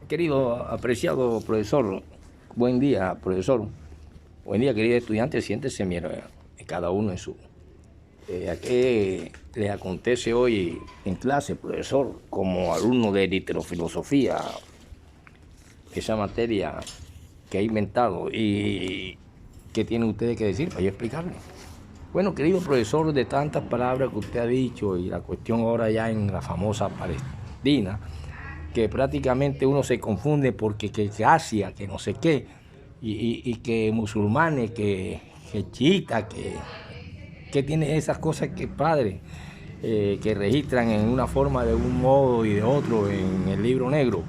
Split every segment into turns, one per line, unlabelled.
Querido, apreciado profesor, buen día, profesor. Buen día, querido estudiante. Siéntese, mira, cada uno en su. ¿A qué le acontece hoy en clase, profesor, como alumno de literofilosofía, esa materia que ha inventado? ¿Y qué tienen ustedes que decir para yo explicarle? Bueno, querido profesor, de tantas palabras que usted ha dicho y la cuestión ahora ya en la famosa Palestina, que prácticamente uno se confunde porque que Asia, que no sé qué, y que musulmanes, que chiitas, que tiene esas cosas que padre, que registran en una forma de un modo y de otro en el libro negro,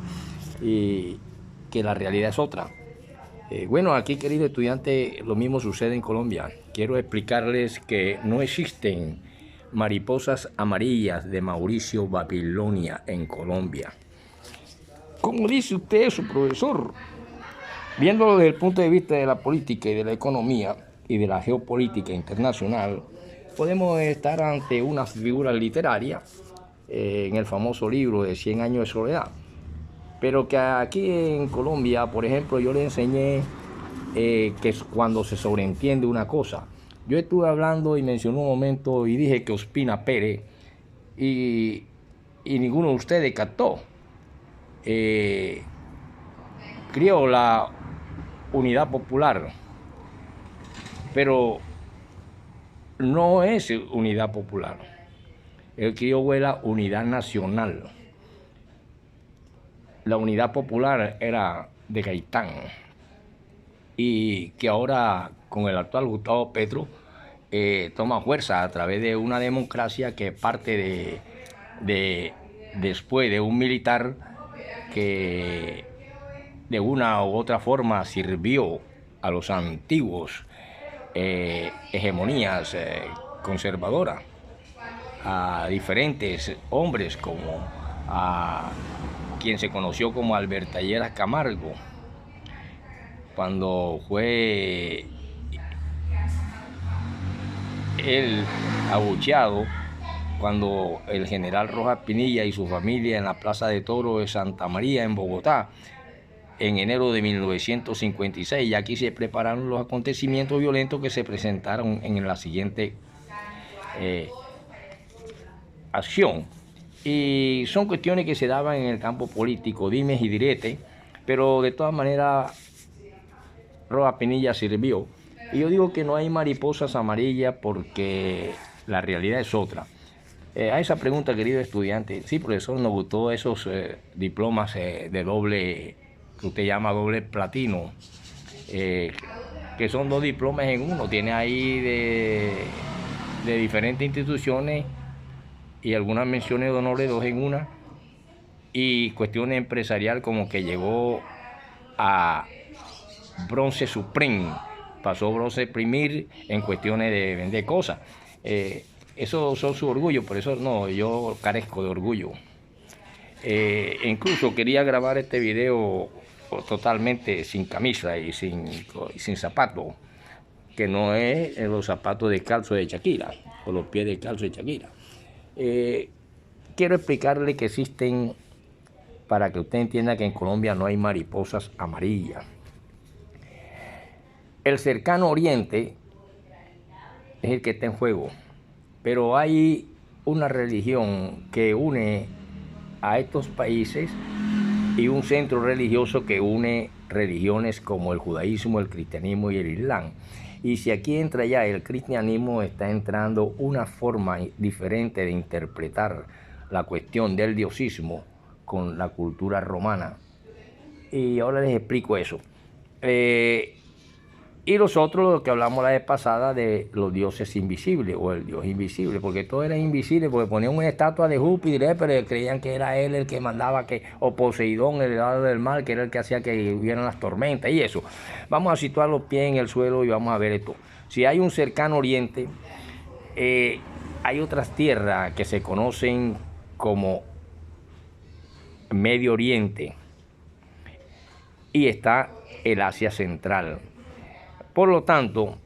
y que la realidad es otra. Bueno, aquí, querido estudiante, lo mismo sucede en Colombia. Quiero explicarles que no existen mariposas amarillas de Mauricio Babilonia en Colombia. ¿Cómo dice usted eso, profesor? Viéndolo desde el punto de vista de la política y de la economía y de la geopolítica internacional, podemos estar ante una figura literaria en el famoso libro de 100 años de soledad. Pero que aquí en Colombia, por ejemplo, yo le enseñé que es cuando se sobreentiende una cosa. Yo estuve hablando y mencioné un momento y dije que Ospina Pérez y ninguno de ustedes captó. Crió la unidad popular, pero no es unidad popular. Él crió la unidad nacional. La unidad popular era de Gaitán y que ahora con el actual Gustavo Petro toma fuerza a través de una democracia que parte después de un militar que de una u otra forma sirvió a los antiguos hegemonías conservadoras, a diferentes hombres como a quien se conoció como Alberto Lleras Camargo, cuando fue él abucheado, cuando el general Rojas Pinilla y su familia en la Plaza de Toros de Santa María en Bogotá, en enero de 1956, y aquí se prepararon los acontecimientos violentos que se presentaron en la siguiente acción. Y son cuestiones que se daban en el campo político, dimes y diretes, pero de todas maneras Rojas Pinilla sirvió. Y yo digo que no hay mariposas amarillas porque la realidad es otra. A esa pregunta, querido estudiante, sí, profesor, nos gustó esos diplomas de doble, que usted llama doble platino, que son 2 diplomas en uno. Tiene ahí de diferentes instituciones y algunas menciones de honor de 2 en una, y cuestiones empresarial como que llegó a bronce supreme, pasó bronce primir en cuestiones de vender cosas. Eso son su orgullo, por eso no, yo carezco de orgullo. Incluso quería grabar este video totalmente sin camisa y sin zapatos, que no es los zapatos descalzos de Shakira o los pies descalzos de Shakira. Quiero explicarle que existen, para que usted entienda que en Colombia no hay mariposas amarillas. El cercano oriente es el que está en juego, pero hay una religión que une a estos países y un centro religioso que une religiones como el judaísmo, el cristianismo y el islam. Y si aquí entra ya el cristianismo, está entrando una forma diferente de interpretar la cuestión del diosismo con la cultura romana. Y ahora les explico eso. Y los otros, lo que hablamos la vez pasada de los dioses invisibles o el dios invisible, porque todo era invisible, porque ponían una estatua de Júpiter, pero creían que era él el que mandaba, o Poseidón, el lado del mar, que era el que hacía que hubieran las tormentas y eso. Vamos a situar los pies en el suelo y vamos a ver esto. Si hay un cercano oriente, hay otras tierras que se conocen como Medio Oriente y está el Asia Central. Por lo tanto,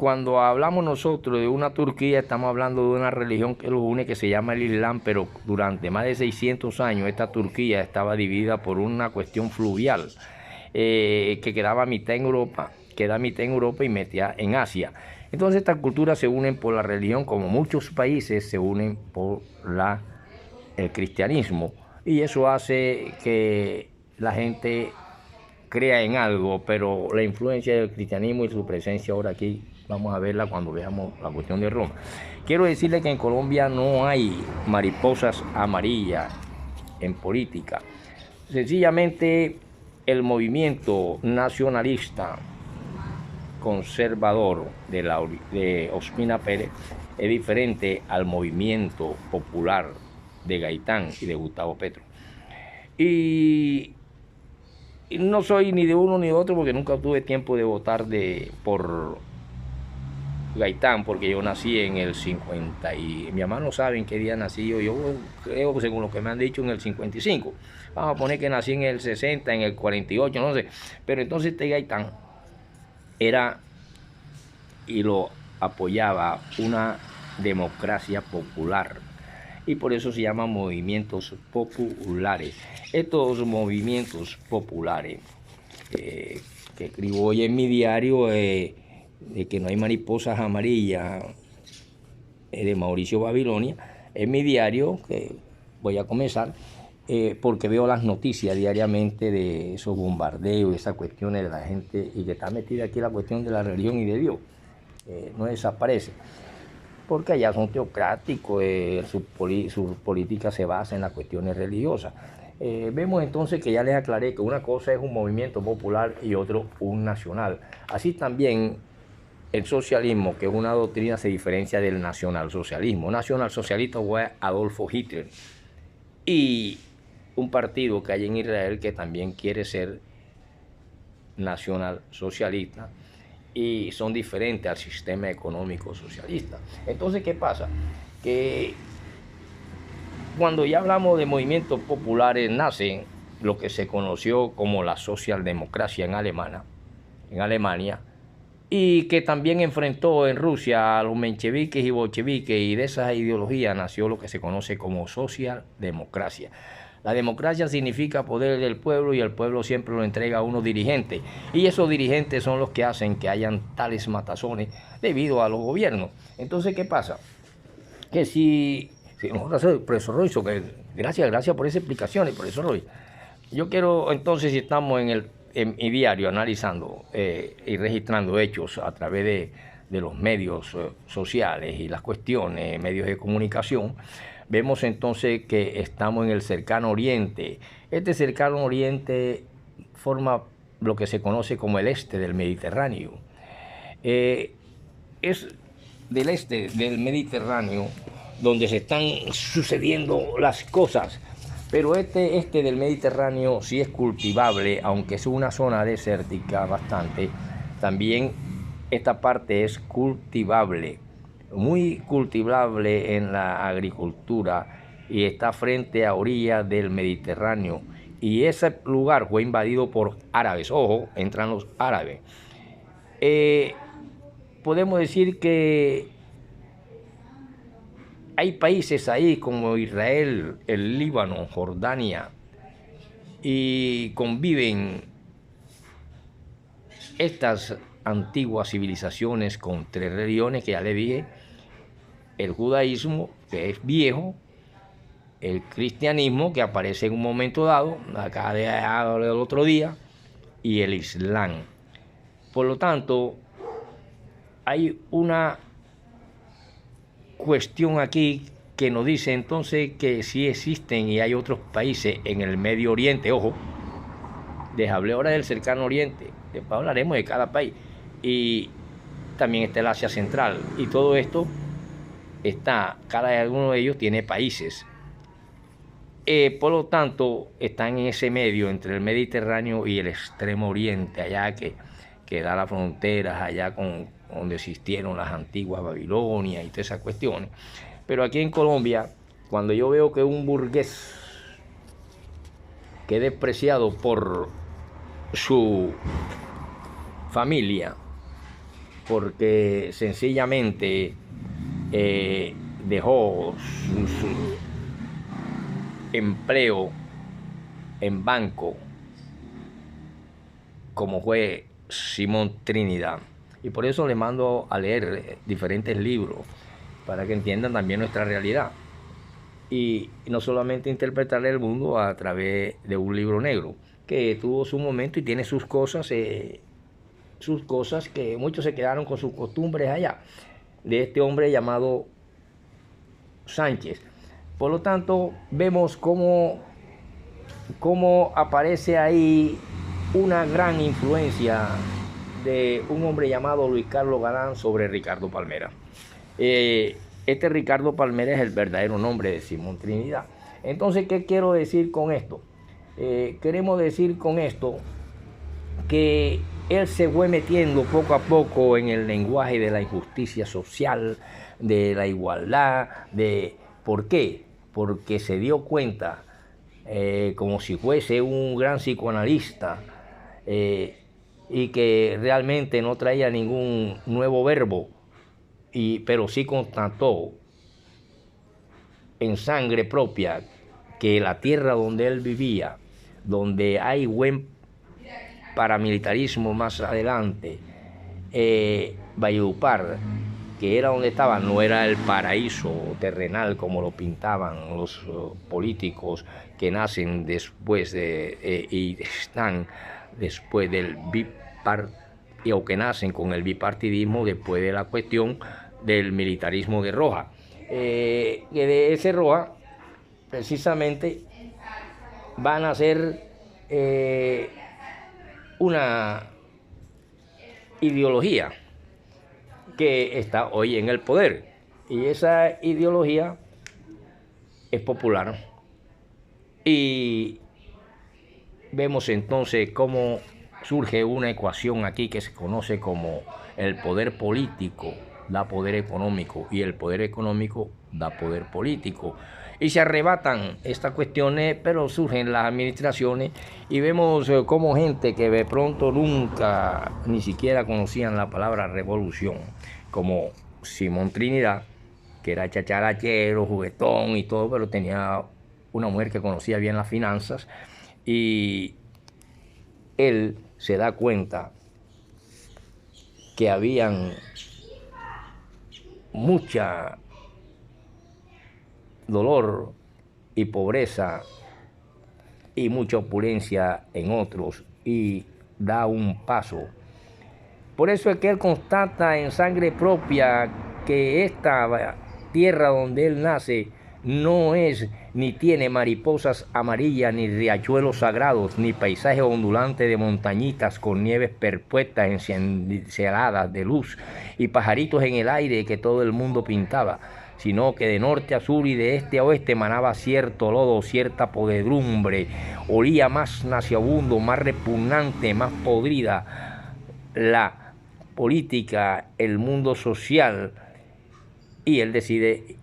cuando hablamos nosotros de una Turquía, estamos hablando de una religión que los une, que se llama el Islam, pero durante más de 600 años esta Turquía estaba dividida por una cuestión fluvial, que quedaba mitad en Europa, y mitad en Asia. Entonces estas culturas se unen por la religión, como muchos países se unen por el cristianismo, y eso hace que la gente crea en algo, pero la influencia del cristianismo y su presencia ahora aquí vamos a verla cuando veamos la cuestión de Roma. Quiero decirle que en Colombia no hay mariposas amarillas en política. Sencillamente el movimiento nacionalista conservador de Ospina Pérez es diferente al movimiento popular de Gaitán y de Gustavo Petro. Y no soy ni de uno ni de otro porque nunca tuve tiempo de votar por Gaitán, porque yo nací en el 50 y mi mamá no sabe en qué día nací yo creo, según lo que me han dicho, en el 55. Vamos a poner que nací en el 60, en el 48, no sé. Pero entonces este Gaitán era y lo apoyaba una democracia popular, y por eso se llaman movimientos populares. Estos movimientos populares que escribo hoy en mi diario, de que no hay mariposas amarillas, de Mauricio Babilonia, en mi diario que voy a comenzar, porque veo las noticias diariamente de esos bombardeos, esas cuestiones de la gente, y que está metida aquí la cuestión de la religión y de Dios. No desaparece, porque allá son teocráticos, su política se basa en las cuestiones religiosas. Vemos entonces que ya les aclaré que una cosa es un movimiento popular y otro un nacional. Así también el socialismo, que es una doctrina, se diferencia del nacionalsocialismo. Nacionalsocialista fue Adolfo Hitler, y un partido que hay en Israel que también quiere ser nacionalsocialista, y son diferentes al sistema económico socialista. Entonces, ¿qué pasa? Que cuando ya hablamos de movimientos populares, nace lo que se conoció como la socialdemocracia en Alemania, y que también enfrentó en Rusia a los mencheviques y bolcheviques, y de esa ideología nació lo que se conoce como socialdemocracia. La democracia significa poder del pueblo, y el pueblo siempre lo entrega a unos dirigentes, y esos dirigentes son los que hacen que hayan tales matazones debido a los gobiernos. Entonces, ¿qué pasa? Que si profesor Roy, gracias por esa explicación, profesor Roy. Yo quiero entonces, si estamos en mi diario analizando y registrando hechos a través de los medios sociales y las cuestiones, medios de comunicación, vemos entonces que estamos en el cercano oriente. Este cercano oriente forma lo que se conoce como el este del Mediterráneo. Es del este del Mediterráneo donde se están sucediendo las cosas. Pero este del Mediterráneo sí es cultivable, aunque es una zona desértica bastante. También esta parte es cultivable, muy cultivable en la agricultura, y está frente a orillas del Mediterráneo. Y ese lugar fue invadido por árabes. Ojo, entran los árabes. Podemos decir que hay países ahí como Israel, el Líbano, Jordania, y conviven estas antiguas civilizaciones con tres religiones que ya le dije: el judaísmo, que es viejo; el cristianismo, que aparece en un momento dado, acá del otro día; y el islam. Por lo tanto, hay una cuestión aquí que nos dice entonces que sí existen y hay otros países en el Medio Oriente. Ojo, les hablé ahora del cercano oriente, después hablaremos de cada país, y también está el Asia Central, y todo esto cada uno de ellos tiene países. Por lo tanto, están en ese medio entre el Mediterráneo y el extremo oriente, allá que da las fronteras, allá donde existieron las antiguas Babilonias y todas esas cuestiones. Pero aquí en Colombia, cuando yo veo que un burgués que es despreciado por su familia porque sencillamente dejó su empleo en banco, como fue Simón Trinidad. Y por eso le mando a leer diferentes libros, para que entiendan también nuestra realidad. Y no solamente interpretar el mundo a través de un libro negro, que tuvo su momento y tiene sus cosas que muchos se quedaron con sus costumbres allá, de este hombre llamado Sánchez. Por lo tanto, vemos cómo aparece ahí una gran influencia de un hombre llamado Luis Carlos Galán sobre Ricardo Palmera. Este Ricardo Palmera es el verdadero nombre de Simón Trinidad. Entonces, ¿qué quiero decir con esto? Queremos decir con esto que él se fue metiendo poco a poco en el lenguaje de la injusticia social, de la igualdad, ¿por qué? Porque se dio cuenta, como si fuese un gran psicoanalista, y que realmente no traía ningún nuevo verbo, pero sí constató en sangre propia que la tierra donde él vivía, donde hay buen paramilitarismo más adelante, Valledupar, que era donde estaba, no era el paraíso terrenal como lo pintaban los políticos que nacen después y están después del o que nacen con el bipartidismo después de la cuestión del militarismo de Roja. Que de ese Roja, precisamente, van a ser una ideología que está hoy en el poder, y esa ideología es popular. Y vemos entonces cómo surge una ecuación aquí que se conoce como el poder político da poder económico y el poder económico da poder político. Y se arrebatan estas cuestiones, pero surgen las administraciones y vemos como gente que de pronto nunca ni siquiera conocían la palabra revolución, como Simón Trinidad, que era chacharachero, juguetón y todo, pero tenía una mujer que conocía bien las finanzas, y él se da cuenta que habían mucha dolor y pobreza y mucha opulencia en otros, y da un paso. Por eso es que él constata en sangre propia que esta tierra donde él nace no es ni tiene mariposas amarillas, ni riachuelos sagrados, ni paisajes ondulantes de montañitas con nieves perpetuas enceladas de luz y pajaritos en el aire que todo el mundo pintaba, sino que de norte a sur y de este a oeste emanaba cierto lodo, cierta podredumbre, olía más nauseabundo, más repugnante, más podrida la política, el mundo social, y él decide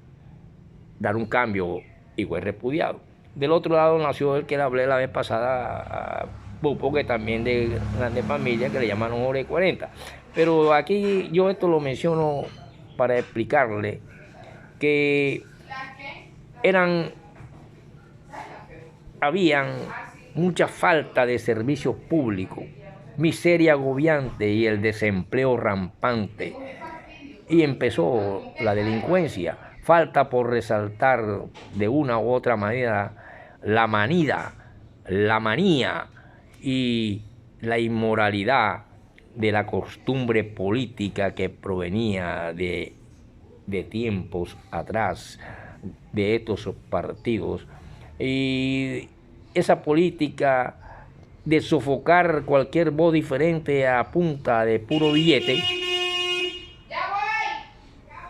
dar un cambio y fue repudiado. Del otro lado nació el que le hablé la vez pasada, Pupo, que también de grande familia, que le llamaron Ore 40. Pero aquí yo esto lo menciono para explicarle que habían mucha falta de servicios públicos, miseria agobiante y el desempleo rampante. Y empezó la delincuencia. Falta por resaltar de una u otra manera la manía y la inmoralidad de la costumbre política que provenía de tiempos atrás de estos partidos, y esa política de sofocar cualquier voz diferente a punta de puro billete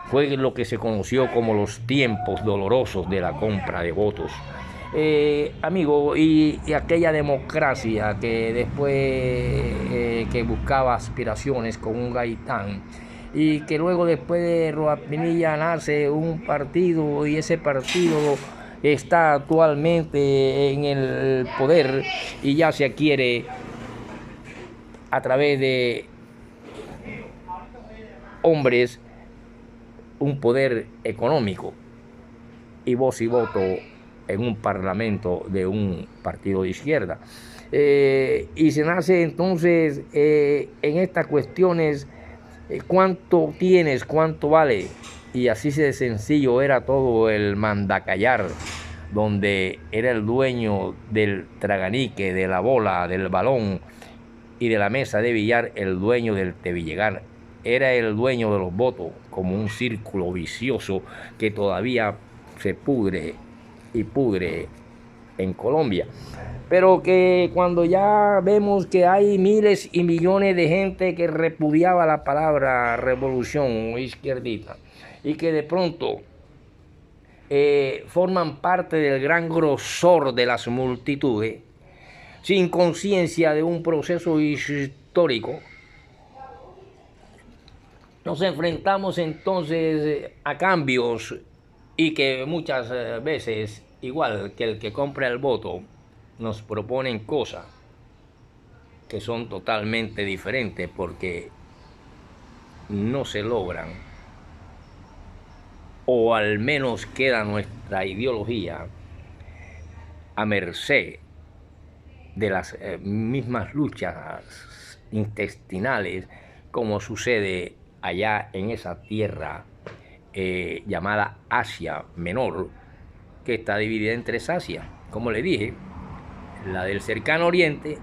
fue lo que se conoció como los tiempos dolorosos de la compra de votos. Amigo, y aquella democracia que después que buscaba aspiraciones con un Gaitán, y que luego después de Rojas Pinilla nace un partido, y ese partido está actualmente en el poder y ya se adquiere a través de hombres un poder económico y voz y voto en un parlamento de un partido de izquierda. Y se nace entonces en estas cuestiones, cuánto tienes, cuánto vale, y así de sencillo era todo el mandacallar, donde era el dueño del traganique, de la bola, del balón y de la mesa de billar, el dueño del tevillegar. Era el dueño de los votos, como un círculo vicioso que todavía se pudre y pudre en Colombia. Pero que cuando ya vemos que hay miles y millones de gente que repudiaba la palabra revolución o izquierdita, y que de pronto forman parte del gran grosor de las multitudes, sin conciencia de un proceso histórico, nos enfrentamos entonces a cambios, y que muchas veces, igual que el que compra el voto, nos proponen cosas que son totalmente diferentes porque no se logran, o al menos queda nuestra ideología a merced de las mismas luchas intestinales, como sucede allá en esa tierra llamada Asia Menor, que está dividida en tres Asias, como le dije: la del cercano oriente,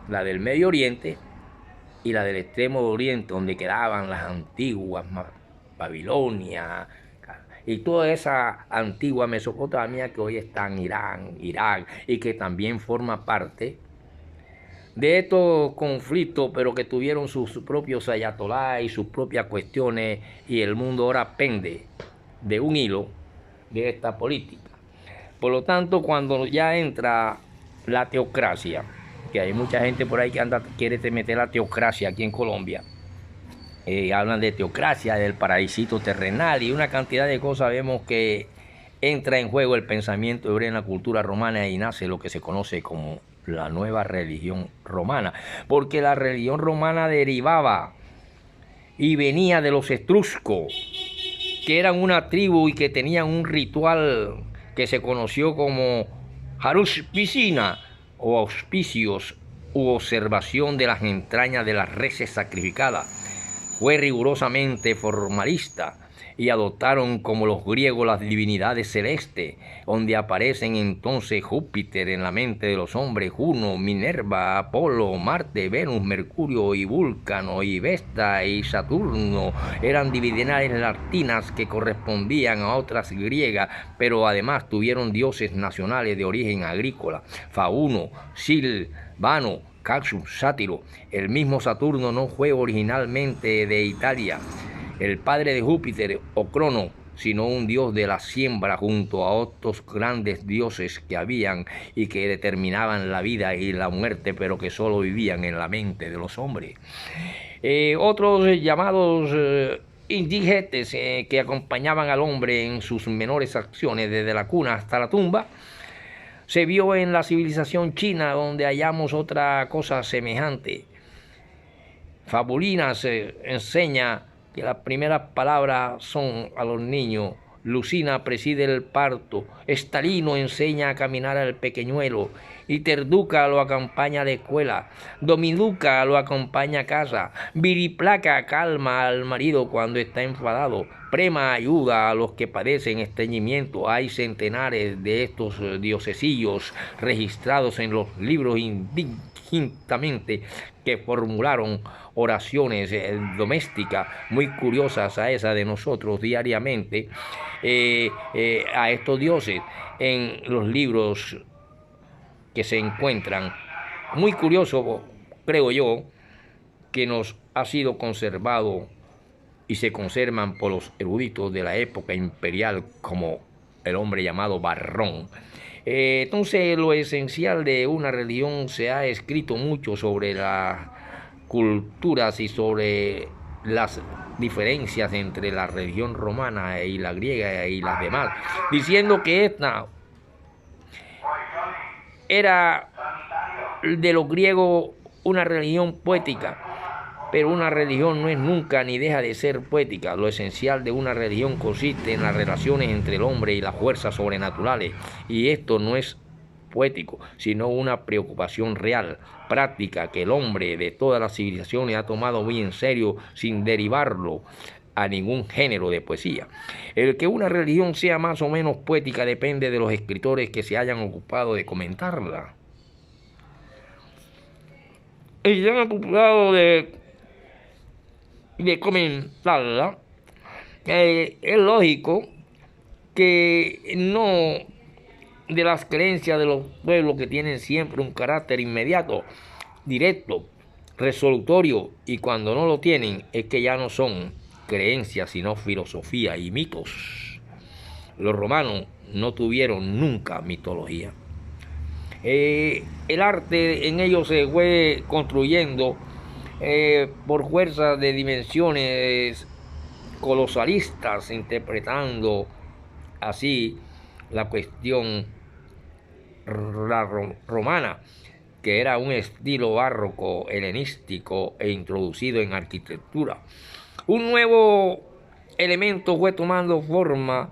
la del Medio Oriente y la del extremo oriente, donde quedaban las antiguas Babilonia y toda esa antigua Mesopotamia que hoy está en Irán, Irak, y que también forma parte de estos conflictos, pero que tuvieron sus propios ayatolás y sus propias cuestiones, y el mundo ahora pende de un hilo de esta política. Por lo tanto, cuando ya entra la teocracia, que hay mucha gente por ahí que quiere meter la teocracia aquí en Colombia, hablan de teocracia, del paraísito terrenal y una cantidad de cosas, vemos que entra en juego el pensamiento hebreo en la cultura romana y nace lo que se conoce como la nueva religión romana, porque la religión romana derivaba y venía de los etruscos, que eran una tribu y que tenían un ritual que se conoció como Harush Piscina, o auspicios u observación de las entrañas de las reses sacrificadas. Fue rigurosamente formalista, y adoptaron como los griegos las divinidades celestes, donde aparecen entonces Júpiter en la mente de los hombres, Juno, Minerva, Apolo, Marte, Venus, Mercurio y Vulcano y Vesta y Saturno. Eran divinidades latinas que correspondían a otras griegas, pero además tuvieron dioses nacionales de origen agrícola: Fauno, Silvano, Caxus, Sátiro. El mismo Saturno no fue originalmente de Italia, el padre de Júpiter o Crono, sino un dios de la siembra junto a otros grandes dioses que habían y que determinaban la vida y la muerte, pero que solo vivían en la mente de los hombres. Otros llamados indigetes que acompañaban al hombre en sus menores acciones desde la cuna hasta la tumba. Se vio en la civilización china, donde hallamos otra cosa semejante. Fabulinas enseña que las primeras palabras son a los niños. Lucina preside el parto. Estalino enseña a caminar al pequeñuelo. Y Terduca lo acompaña a la escuela. Dominuca lo acompaña a casa. Viriplaca calma al marido cuando está enfadado. Prema ayuda a los que padecen estreñimiento. Hay centenares de estos diosesillos registrados en los libros indistintamente, que formularon oraciones domésticas muy curiosas a esa de nosotros diariamente, a estos dioses en los libros que se encuentran. Muy curioso, creo yo, que nos ha sido conservado y se conservan por los eruditos de la época imperial, como el hombre llamado Varrón. Entonces, lo esencial de una religión, se ha escrito mucho sobre las culturas y sobre las diferencias entre la religión romana y la griega y las demás, diciendo que esta era de los griegos una religión poética, Pero una religión no es nunca ni deja de ser poética. Lo esencial de una religión consiste en las relaciones entre el hombre y las fuerzas sobrenaturales. Y esto no es poético, sino una preocupación real, práctica, que el hombre de todas las civilizaciones ha tomado muy en serio sin derivarlo a ningún género de poesía. El que una religión sea más o menos poética depende de los escritores que se hayan ocupado de comentarla. Y se han ocupado de comentarla. Es lógico que no de las creencias de los pueblos, que tienen siempre un carácter inmediato, directo, resolutorio, y cuando no lo tienen es que ya no son creencias sino filosofía y mitos. Los romanos no tuvieron nunca mitología. El arte en ellos se fue construyendo por fuerza de dimensiones colosalistas, interpretando así la cuestión romana, que era un estilo barroco helenístico e introducido en arquitectura. Un nuevo elemento fue tomando forma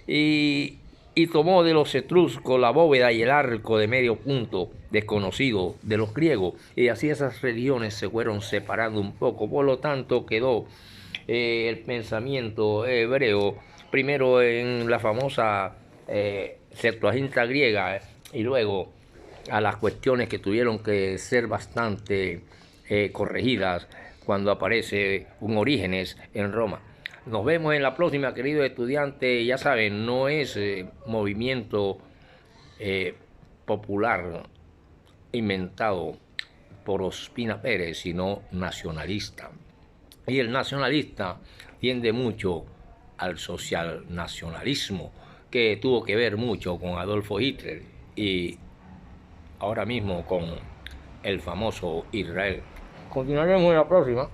y tomó de los etruscos la bóveda y el arco de medio punto desconocido de los griegos, y así esas religiones se fueron separando un poco. Por lo tanto quedó el pensamiento hebreo primero en la famosa Septuaginta griega, y luego a las cuestiones que tuvieron que ser bastante corregidas cuando aparece un Orígenes en Roma. Nos vemos en la próxima, queridos estudiantes. Ya saben, no es movimiento popular inventado por Ospina Pérez, sino nacionalista. Y el nacionalista tiende mucho al socialnacionalismo, que tuvo que ver mucho con Adolfo Hitler y ahora mismo con el famoso Israel. Continuaremos en la próxima.